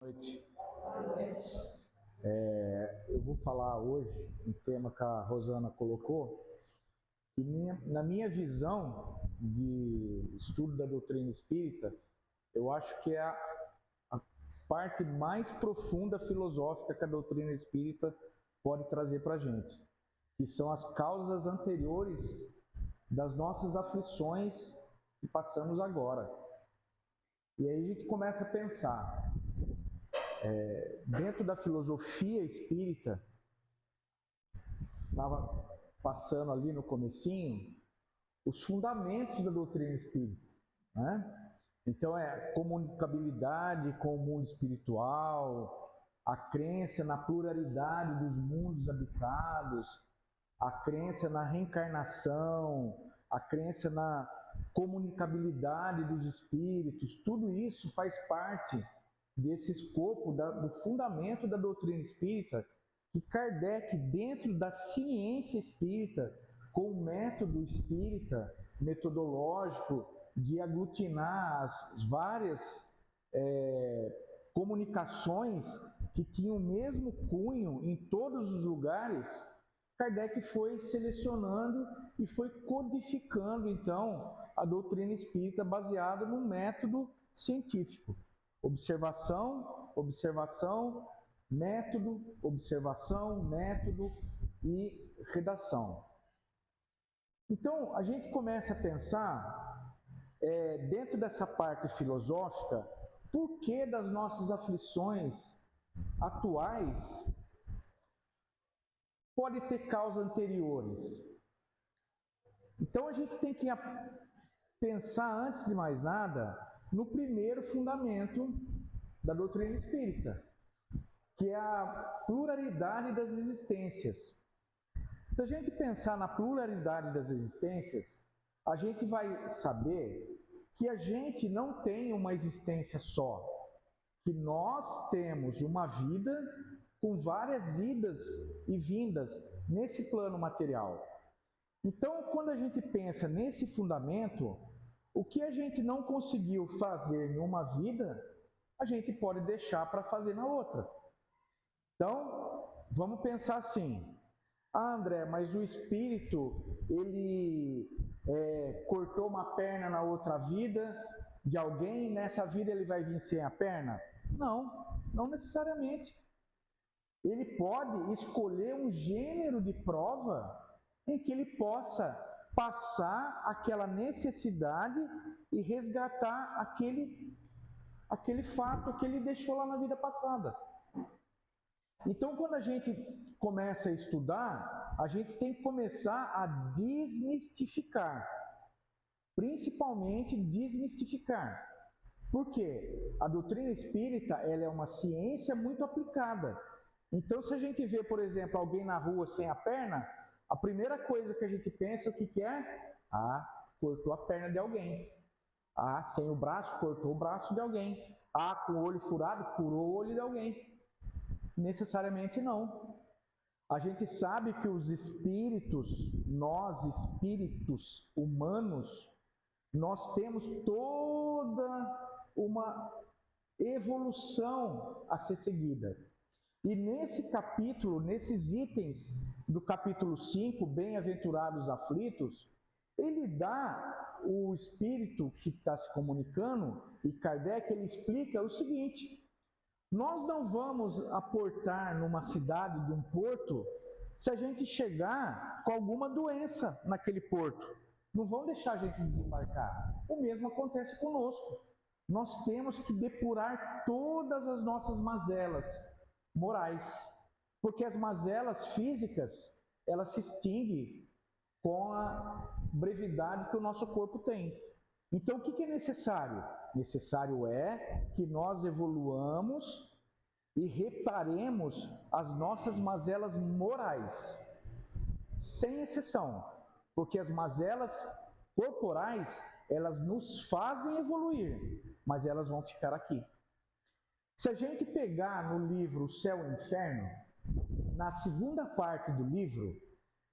Noite. Eu vou falar hoje um tema que a Rosana colocou, que na minha visão de estudo da doutrina espírita, eu acho que é a parte mais profunda filosófica que a doutrina espírita pode trazer para a gente, que são as causas anteriores das nossas aflições que passamos agora. E aí a gente começa a pensar, dentro da filosofia espírita, estava passando ali no comecinho, os fundamentos da doutrina espírita, né? Então comunicabilidade com o mundo espiritual, a crença na pluralidade dos mundos habitados, a crença na reencarnação, a crença na comunicabilidade dos espíritos, tudo isso faz parte desse escopo do fundamento da doutrina espírita, que Kardec, dentro da ciência espírita, com o método espírita, metodológico, de aglutinar as várias comunicações que tinham o mesmo cunho em todos os lugares, Kardec foi selecionando e foi codificando, então, a doutrina espírita baseada num método científico. Observação, observação, método, observação, método e redação. Então, a gente começa a pensar, dentro dessa parte filosófica, por que das nossas aflições atuais pode ter causas anteriores. Então, a gente tem que pensar, antes de mais nada, no primeiro fundamento da doutrina espírita, que é a pluralidade das existências. Se a gente pensar na pluralidade das existências, a gente vai saber que a gente não tem uma existência só, que nós temos uma vida com várias idas e vindas nesse plano material. Então, quando a gente pensa nesse fundamento, o que a gente não conseguiu fazer em uma vida, a gente pode deixar para fazer na outra. Então, vamos pensar assim: André, mas o espírito, ele cortou uma perna na outra vida de alguém, nessa vida ele vai vir sem a perna? Não, não necessariamente. Ele pode escolher um gênero de prova em que ele possa passar aquela necessidade e resgatar aquele fato que ele deixou lá na vida passada. Então, quando a gente começa a estudar, a gente tem que começar a desmistificar, principalmente desmistificar. Por quê? A doutrina espírita, ela é uma ciência muito aplicada. Então, se a gente vê, por exemplo, alguém na rua sem a perna, a primeira coisa que a gente pensa, o que é? Cortou a perna de alguém. Sem o braço, cortou o braço de alguém. Com o olho furado, furou o olho de alguém. Necessariamente não. A gente sabe que os espíritos, nós espíritos humanos, nós temos toda uma evolução a ser seguida. E nesse capítulo, nesses itens do capítulo 5, Bem-aventurados aflitos, ele dá o espírito que está se comunicando, e Kardec, ele explica o seguinte: nós não vamos aportar numa cidade de um porto se a gente chegar com alguma doença naquele porto. Não vão deixar a gente desembarcar. O mesmo acontece conosco. Nós temos que depurar todas as nossas mazelas morais, porque as mazelas físicas, elas se extinguem com a brevidade que o nosso corpo tem. Então, o que é necessário? Necessário é que nós evoluamos e reparemos as nossas mazelas morais, sem exceção, porque as mazelas corporais, elas nos fazem evoluir, mas elas vão ficar aqui. Se a gente pegar no livro O Céu e o Inferno, na segunda parte do livro,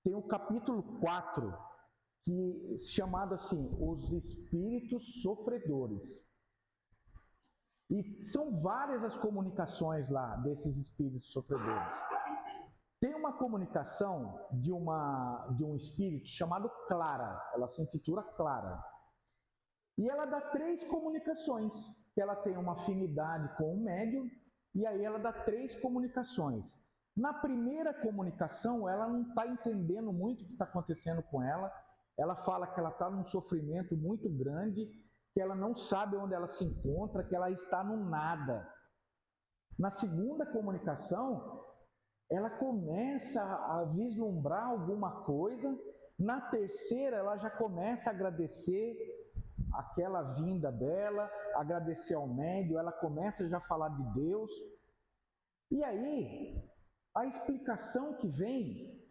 tem o capítulo 4, chamado assim, Os Espíritos Sofredores. E são várias as comunicações lá desses espíritos sofredores. Tem uma comunicação de um espírito chamado Clara, ela se intitula Clara. E ela dá 3 comunicações, que ela tem uma afinidade com o médium, e aí ela dá 3 comunicações. Na primeira comunicação, ela não está entendendo muito o que está acontecendo com ela, ela fala que ela está num sofrimento muito grande, que ela não sabe onde ela se encontra, que ela está no nada. Na segunda comunicação, ela começa a vislumbrar alguma coisa. Na terceira, ela já começa a agradecer aquela vinda dela, agradecer ao médium, ela começa já a falar de Deus. E aí, a explicação que vem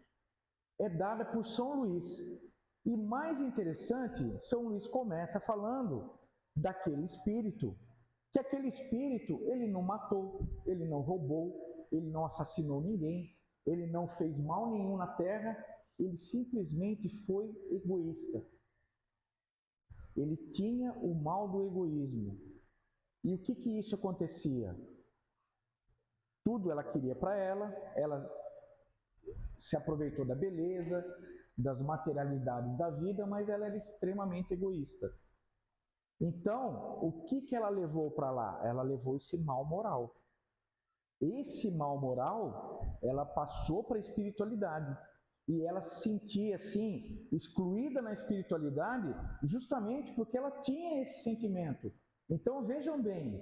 é dada por São Luís. E mais interessante, São Luís começa falando daquele espírito, que aquele espírito, ele não matou, ele não roubou, ele não assassinou ninguém, ele não fez mal nenhum na terra, ele simplesmente foi egoísta. Ele tinha o mal do egoísmo. E o que isso acontecia? Tudo ela queria para ela se aproveitou da beleza, das materialidades da vida, mas ela era extremamente egoísta. Então, o que ela levou para lá? Ela levou esse mal moral. Esse mal moral, ela passou para a espiritualidade. E ela se sentia, assim, excluída na espiritualidade, justamente porque ela tinha esse sentimento. Então, vejam bem,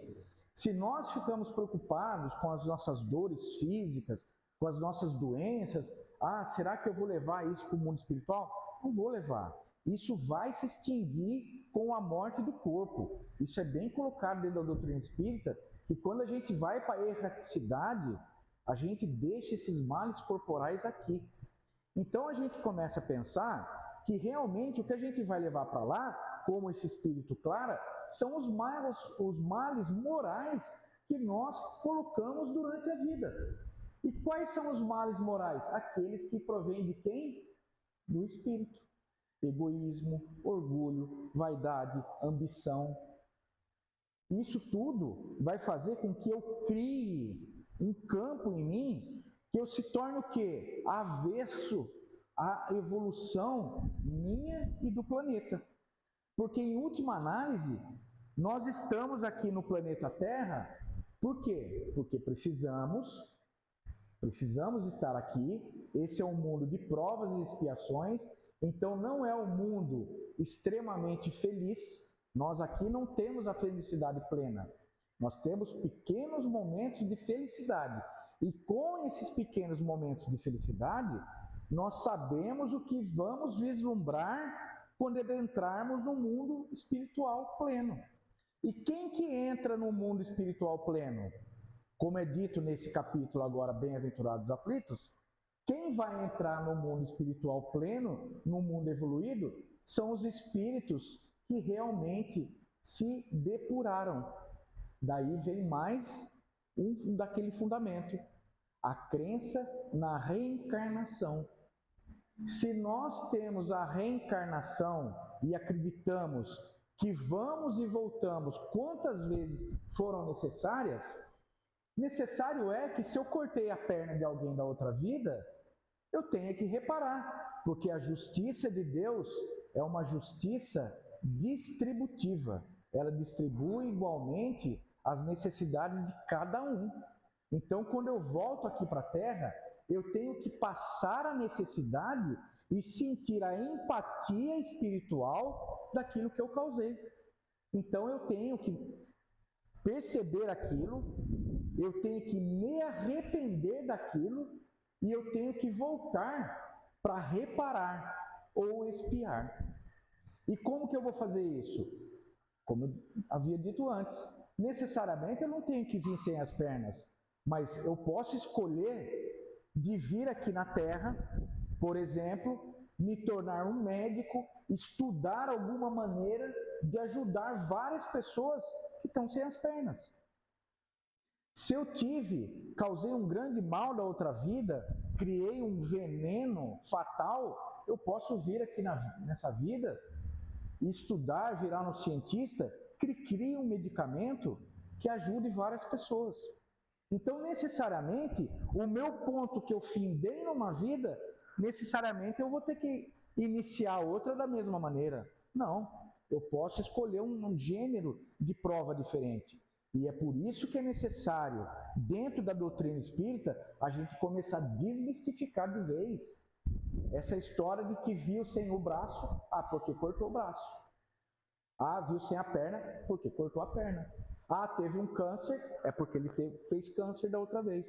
se nós ficamos preocupados com as nossas dores físicas, com as nossas doenças, será que eu vou levar isso para o mundo espiritual? Não vou levar. Isso vai se extinguir com a morte do corpo. Isso é bem colocado dentro da doutrina espírita, que quando a gente vai para a erraticidade, a gente deixa esses males corporais aqui. Então a gente começa a pensar que realmente o que a gente vai levar para lá, como esse espírito Clara, são os males morais que nós colocamos durante a vida. E quais são os males morais? Aqueles que provêm de quem? Do espírito. Egoísmo, orgulho, vaidade, ambição. Isso tudo vai fazer com que eu crie um campo em mim, que eu se torne o quê? Avesso à evolução minha e do planeta. Porque, em última análise, nós estamos aqui no planeta Terra, por quê? Porque precisamos estar aqui. Esse é um mundo de provas e expiações, então não é um mundo extremamente feliz. Nós aqui não temos a felicidade plena, nós temos pequenos momentos de felicidade, e com esses pequenos momentos de felicidade, nós sabemos o que vamos vislumbrar quando adentrarmos no mundo espiritual pleno. E quem que entra no mundo espiritual pleno? Como é dito nesse capítulo agora, Bem-aventurados aflitos, quem vai entrar no mundo espiritual pleno, no mundo evoluído, são os espíritos que realmente se depuraram. Daí vem mais daquele fundamento, a crença na reencarnação. Se nós temos a reencarnação e acreditamos que vamos e voltamos quantas vezes foram necessárias, necessário é que se eu cortei a perna de alguém da outra vida, eu tenha que reparar, porque a justiça de Deus é uma justiça distributiva. Ela distribui igualmente as necessidades de cada um. Então, quando eu volto aqui para a Terra, eu tenho que passar a necessidade e sentir a empatia espiritual daquilo que eu causei. Então, eu tenho que perceber aquilo, eu tenho que me arrepender daquilo e eu tenho que voltar para reparar ou expiar. E como que eu vou fazer isso? Como eu havia dito antes, necessariamente eu não tenho que vir sem as pernas, mas eu posso escolher de vir aqui na Terra, por exemplo, me tornar um médico, estudar alguma maneira de ajudar várias pessoas que estão sem as pernas. Se eu causei um grande mal da outra vida, criei um veneno fatal, eu posso vir aqui nessa vida e estudar, virar um cientista, crie um medicamento que ajude várias pessoas. Então, necessariamente, o meu ponto que eu findei numa vida, necessariamente eu vou ter que iniciar outra da mesma maneira. Não, eu posso escolher um gênero de prova diferente. E é por isso que é necessário, dentro da doutrina espírita, a gente começar a desmistificar de vez essa história de que viu sem o braço, porque cortou o braço. Viu sem a perna, porque cortou a perna. Teve um câncer, é porque ele fez câncer da outra vez.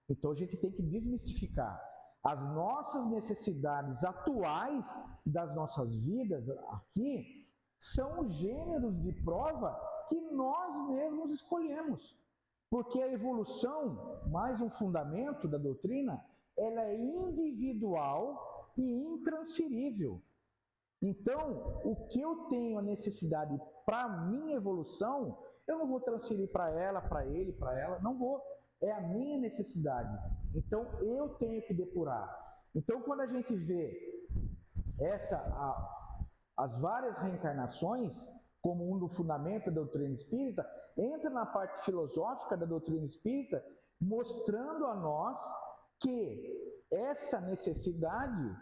Então a gente tem que desmistificar. As nossas necessidades atuais das nossas vidas aqui são os gêneros de prova que nós mesmos escolhemos. Porque a evolução, mais um fundamento da doutrina, ela é individual e intransferível. Então, o que eu tenho a necessidade para a minha evolução, eu não vou transferir para ela, para ele, para ela, não vou. É a minha necessidade. Então, eu tenho que depurar. Então, quando a gente vê as várias reencarnações como um do fundamento da doutrina espírita, entra na parte filosófica da doutrina espírita, mostrando a nós que essa necessidade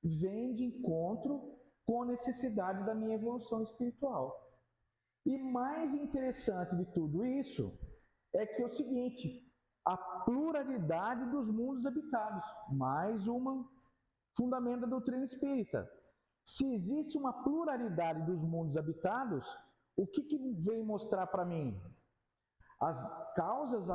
vem de encontro com a necessidade da minha evolução espiritual. E mais interessante de tudo isso é que é o seguinte: a pluralidade dos mundos habitados, mais um fundamento da doutrina espírita. Se existe uma pluralidade dos mundos habitados, o que vem mostrar para mim? As causas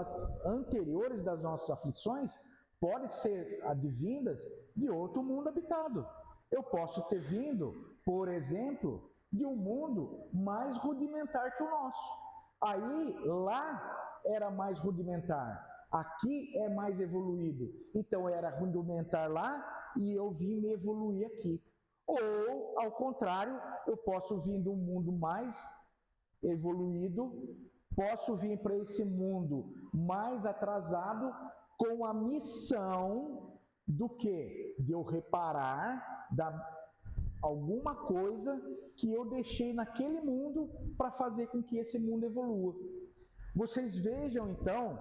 anteriores das nossas aflições podem ser advindas de outro mundo habitado. Eu posso ter vindo, por exemplo, de um mundo mais rudimentar que o nosso. Aí, lá era mais rudimentar. Aqui é mais evoluído. Então, era rudimentar lá e eu vim me evoluir aqui. Ou, ao contrário, eu posso vir de um mundo mais evoluído, posso vir para esse mundo mais atrasado, com a missão do quê? De eu reparar alguma coisa que eu deixei naquele mundo para fazer com que esse mundo evolua. Vocês vejam, então,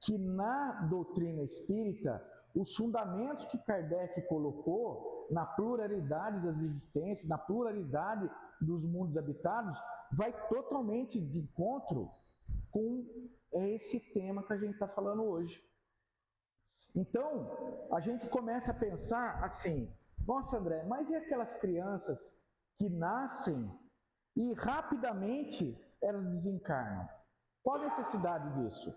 que na doutrina espírita, os fundamentos que Kardec colocou na pluralidade das existências, na pluralidade dos mundos habitados, vai totalmente de encontro com esse tema que a gente está falando hoje. Então, a gente começa a pensar assim: nossa, André, mas e aquelas crianças que nascem e rapidamente elas desencarnam? Qual a necessidade disso?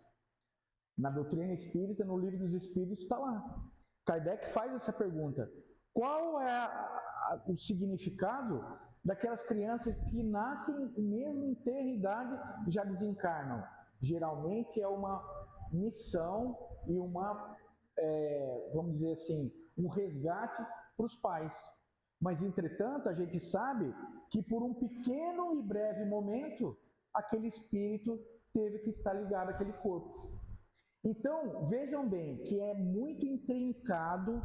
Na doutrina espírita, no Livro dos Espíritos, está lá. Kardec faz essa pergunta: qual é o significado daquelas crianças que nascem mesmo em tenra idade já desencarnam? Geralmente é uma missão e vamos dizer assim, um resgate para os pais. Mas, entretanto, a gente sabe que por um pequeno e breve momento, aquele espírito teve que estar ligado àquele corpo. Então, vejam bem que é muito intrincado,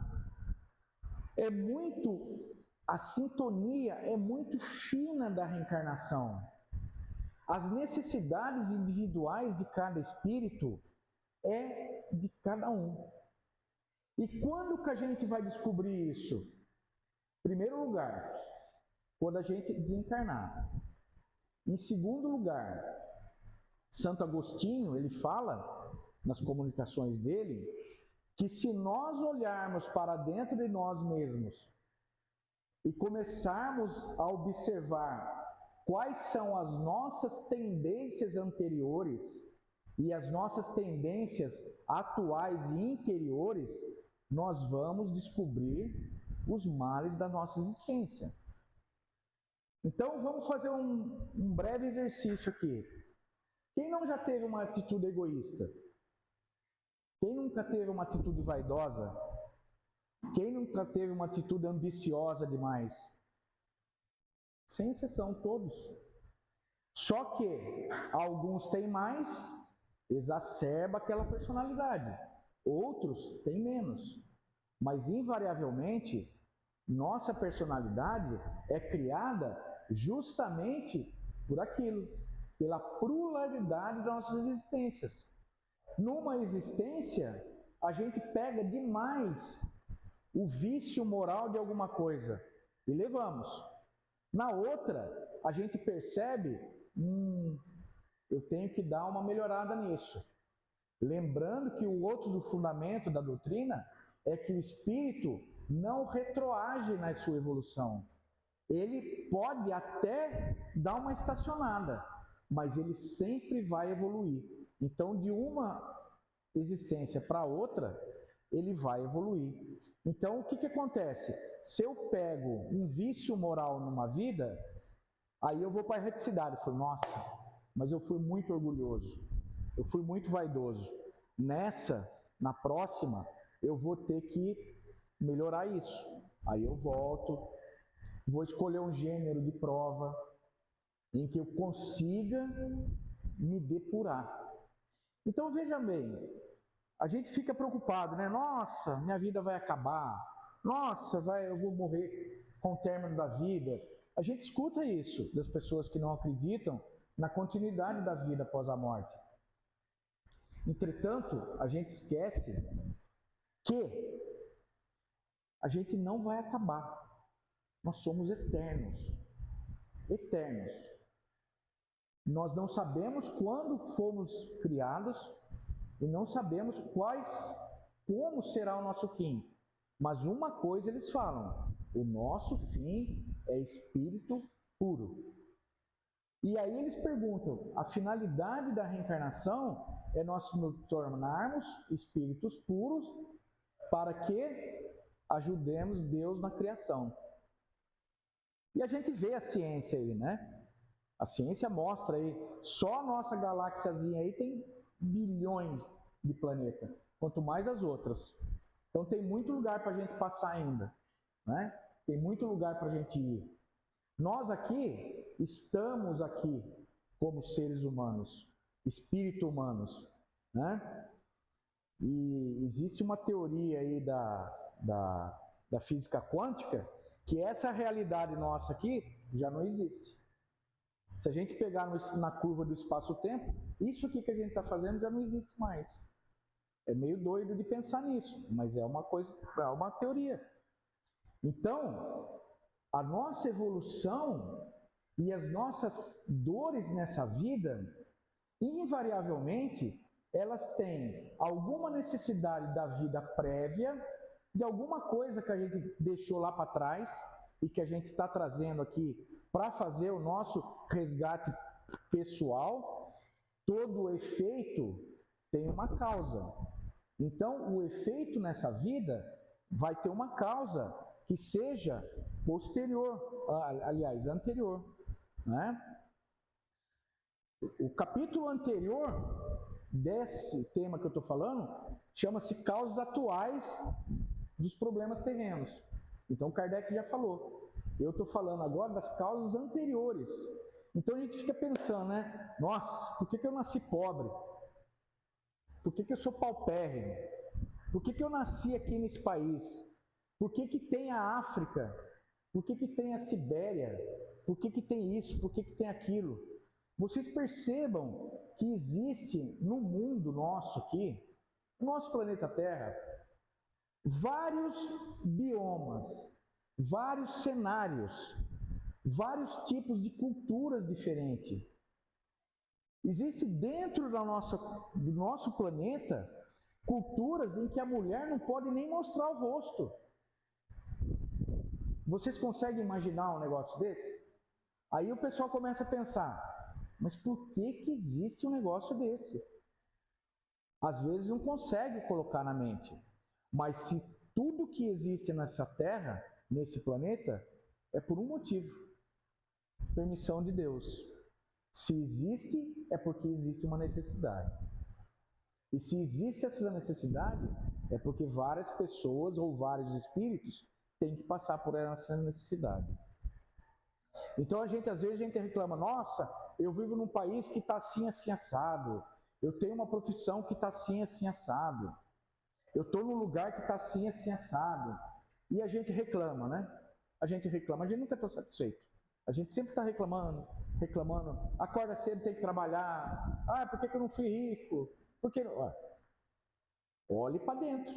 a sintonia é muito fina da reencarnação. As necessidades individuais de cada espírito é de cada um. E quando que a gente vai descobrir isso? Em primeiro lugar, quando a gente desencarnar. Em segundo lugar, Santo Agostinho, ele fala nas comunicações dele, que se nós olharmos para dentro de nós mesmos e começarmos a observar quais são as nossas tendências anteriores e as nossas tendências atuais e interiores, nós vamos descobrir os males da nossa existência. Então, vamos fazer um breve exercício aqui. Quem não já teve uma atitude egoísta? Quem nunca teve uma atitude vaidosa? Quem nunca teve uma atitude ambiciosa demais? Sem exceção, todos. Só que alguns têm mais, exacerba aquela personalidade. Outros têm menos. Mas, invariavelmente, nossa personalidade é criada justamente por aquilo. pela pluralidade das nossas existências. Numa existência, a gente pega demais o vício moral de alguma coisa e levamos. Na outra, a gente percebe, eu tenho que dar uma melhorada nisso. Lembrando que o outro fundamento da doutrina é que o espírito não retroage na sua evolução. Ele pode até dar uma estacionada, mas ele sempre vai evoluir. Então, de uma existência para outra, ele vai evoluir. Então, o que acontece? Se eu pego um vício moral numa vida, aí eu vou para a erreticidade. Eu falo, nossa, mas eu fui muito orgulhoso, eu fui muito vaidoso. Na próxima, eu vou ter que melhorar isso. Aí eu volto, vou escolher um gênero de prova em que eu consiga me depurar. Então, veja bem, a gente fica preocupado, né? Nossa, minha vida vai acabar. Nossa, eu vou morrer com o término da vida. A gente escuta isso das pessoas que não acreditam na continuidade da vida após a morte. Entretanto, a gente esquece que a gente não vai acabar. Nós somos eternos. Eternos. Nós não sabemos quando fomos criados e não sabemos como será o nosso fim. Mas uma coisa eles falam: o nosso fim é espírito puro. E aí eles perguntam: a finalidade da reencarnação é nós nos tornarmos espíritos puros para que ajudemos Deus na criação. E a gente vê a ciência aí, né? A ciência mostra aí, só a nossa galáxiazinha aí tem bilhões de planetas, quanto mais as outras. Então tem muito lugar para a gente passar ainda, né? Tem muito lugar para a gente ir. Nós aqui, estamos aqui como seres humanos, espírito humanos, né? E existe uma teoria aí da física quântica que essa realidade nossa aqui já não existe. Se a gente pegar na curva do espaço-tempo, isso aqui que a gente está fazendo já não existe mais. É meio doido de pensar nisso, mas é uma teoria. Então, a nossa evolução e as nossas dores nessa vida, invariavelmente, elas têm alguma necessidade da vida prévia, de alguma coisa que a gente deixou lá para trás e que a gente está trazendo aqui para fazer o nosso resgate pessoal. Todo efeito tem uma causa. Então, o efeito nessa vida vai ter uma causa que seja posterior, aliás, anterior, né? O capítulo anterior desse tema que eu estou falando chama-se Causas Atuais dos Problemas Terrenos. Então, Kardec já falou. Eu estou falando agora das causas anteriores. Então, a gente fica pensando, né? Nossa, por que eu nasci pobre? Por que eu sou paupérrimo? Por que eu nasci aqui nesse país? Por que tem a África? Por que tem a Sibéria? Por que tem isso? Por que tem aquilo? Vocês percebam que existe no mundo nosso aqui, no nosso planeta Terra, vários biomas, vários cenários, vários tipos de culturas diferentes. Existe dentro do nosso planeta culturas em que a mulher não pode nem mostrar o rosto. Vocês conseguem imaginar um negócio desse? Aí o pessoal começa a pensar, mas por que existe um negócio desse? Às vezes não consegue colocar na mente. Mas se tudo que existe nessa Terra, nesse planeta, é por um motivo. Permissão de Deus. Se existe, é porque existe uma necessidade. E se existe essa necessidade, é porque várias pessoas ou vários espíritos têm que passar por essa necessidade. Então, às vezes a gente reclama, nossa, eu vivo num país que está assim, assim, assado. Eu tenho uma profissão que está assim, assim, assado. Eu estou num lugar que está assim, assim, assado. E a gente reclama, né? A gente reclama, a gente nunca está satisfeito. A gente sempre está reclamando. reclamando, acorda cedo, tem que trabalhar, por que eu não fui rico? Por que não? Olhe para dentro,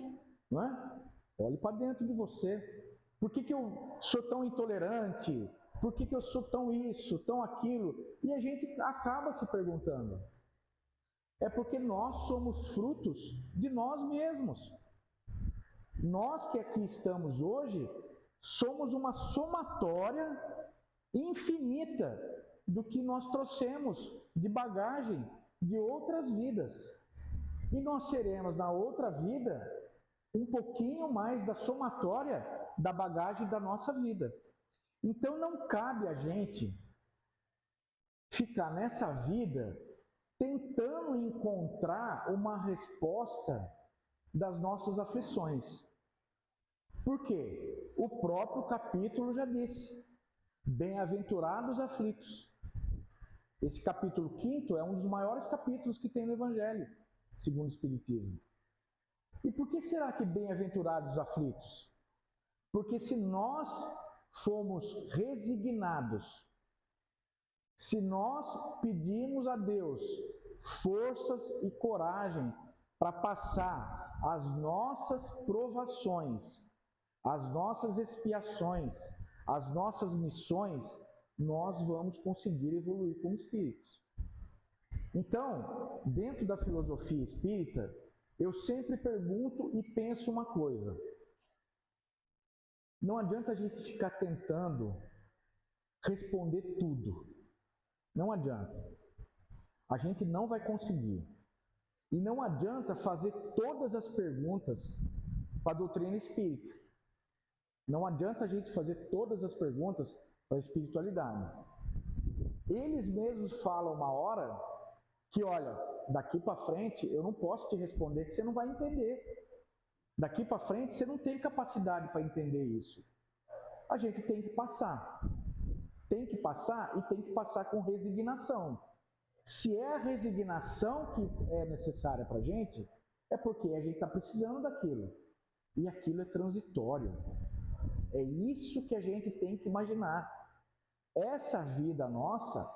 não é? Olhe para dentro de você. Por que eu sou tão intolerante? Por que eu sou tão isso, tão aquilo? E a gente acaba se perguntando. É porque nós somos frutos de nós mesmos. Nós que aqui estamos hoje, somos uma somatória infinita do que nós trouxemos de bagagem de outras vidas. E nós seremos na outra vida um pouquinho mais da somatória da bagagem da nossa vida. Então não cabe a gente ficar nessa vida tentando encontrar uma resposta das nossas aflições. Por quê? O próprio capítulo já disse: bem-aventurados aflitos. Esse capítulo 5 é um dos maiores capítulos que tem no Evangelho, segundo o Espiritismo. E por que será que bem-aventurados aflitos? Porque se nós fomos resignados, se nós pedimos a Deus forças e coragem para passar as nossas provações, as nossas expiações, as nossas missões, nós vamos conseguir evoluir como espíritos. Então, dentro da filosofia espírita, eu sempre pergunto e penso uma coisa. Não adianta a gente ficar tentando responder tudo. Não adianta. A gente não vai conseguir. E não adianta fazer todas as perguntas para a doutrina espírita. Não adianta a gente fazer todas as perguntas para a espiritualidade. Eles mesmos falam uma hora que, olha, daqui para frente eu não posso te responder, que você não vai entender. Daqui para frente você não tem capacidade para entender isso. A gente tem que passar. Tem que passar e tem que passar com resignação. Se é a resignação que é necessária para a gente, é porque a gente está precisando daquilo. E aquilo é transitório. É isso que a gente tem que imaginar. Essa vida nossa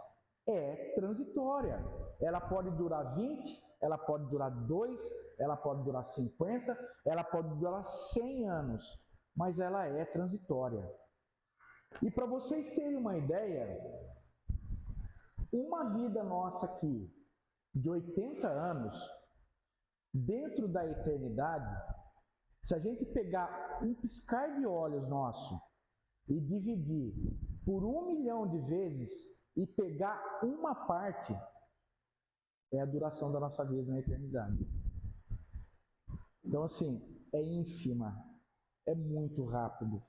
é transitória. Ela pode durar 20, ela pode durar 2, ela pode durar 50, ela pode durar 100 anos, mas ela é transitória. E para vocês terem uma ideia, uma vida nossa aqui, de 80 anos, dentro da eternidade, se a gente pegar um piscar de olhos nosso e dividir por 1 milhão de vezes e pegar uma parte, é a duração da nossa vida na eternidade. Então, assim, é ínfima, é muito rápido,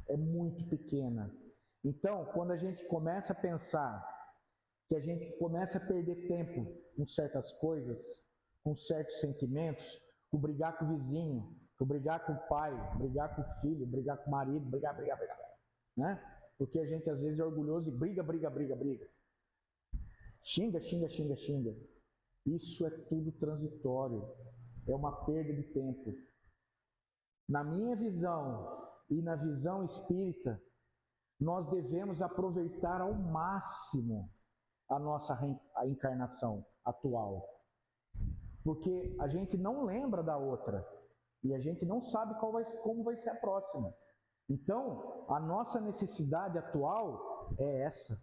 é muito pequena. Então, quando a gente começa a pensar que a gente começa a perder tempo com certas coisas, com certos sentimentos, com brigar com o vizinho, com brigar com o pai, brigar com o filho, brigar com o marido, brigar, né? Porque a gente às vezes é orgulhoso e briga. Xinga. Isso é tudo transitório, é uma perda de tempo. Na minha visão e na visão espírita, nós devemos aproveitar ao máximo a nossa encarnação atual. Porque a gente não lembra da outra e a gente não sabe como vai ser a próxima. Então, a nossa necessidade atual é essa,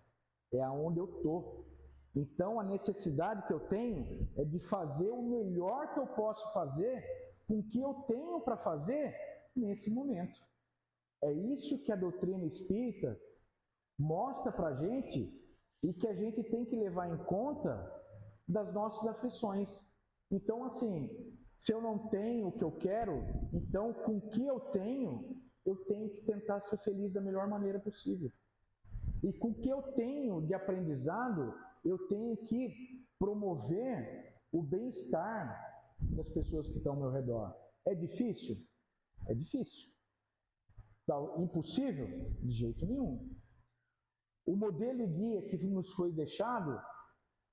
é aonde eu estou. Então, a necessidade que eu tenho é de fazer o melhor que eu posso fazer com o que eu tenho para fazer nesse momento. É isso que a doutrina espírita mostra para a gente e que a gente tem que levar em conta das nossas aflições. Então, assim, se eu não tenho o que eu quero, então com o que eu tenho que tentar ser feliz da melhor maneira possível. E com o que eu tenho de aprendizado, eu tenho que promover o bem-estar das pessoas que estão ao meu redor. É difícil? É difícil. Impossível? De jeito nenhum. O modelo e guia que nos foi deixado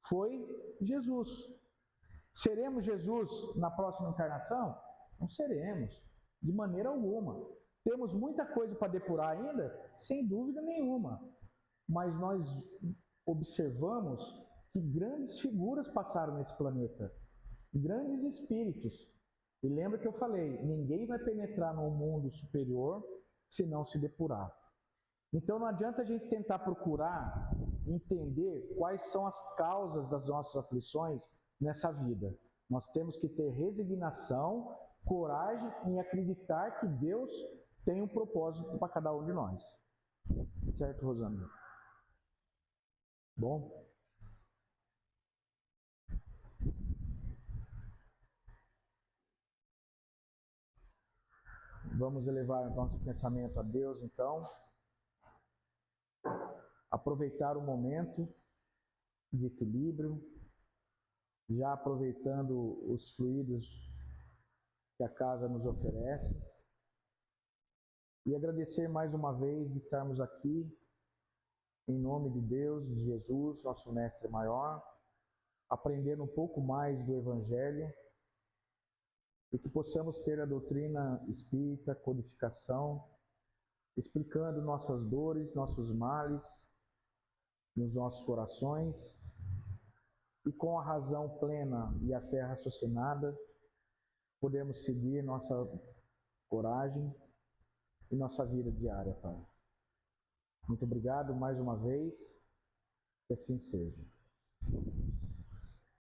foi Jesus. Seremos Jesus na próxima encarnação? Não seremos, de maneira alguma. Temos muita coisa para depurar ainda? Sem dúvida nenhuma. Mas nós observamos que grandes figuras passaram nesse planeta, grandes espíritos. E lembra que eu falei, ninguém vai penetrar no mundo superior se não se depurar. Então não adianta a gente tentar procurar entender quais são as causas das nossas aflições nessa vida. Nós temos que ter resignação, coragem em acreditar que Deus tem um propósito para cada um de nós. Certo, Rosana? Bom? Vamos elevar nosso pensamento a Deus, então. Aproveitar o momento de equilíbrio, já aproveitando os fluidos que a casa nos oferece. E agradecer mais uma vez de estarmos aqui, em nome de Deus, de Jesus, nosso Mestre maior, aprendendo um pouco mais do Evangelho, e que possamos ter a doutrina espírita, codificação, explicando nossas dores, nossos males nos nossos corações, e com a razão plena e a fé raciocinada, podemos seguir nossa coragem e nossa vida diária, Pai. Muito obrigado mais uma vez, que assim seja.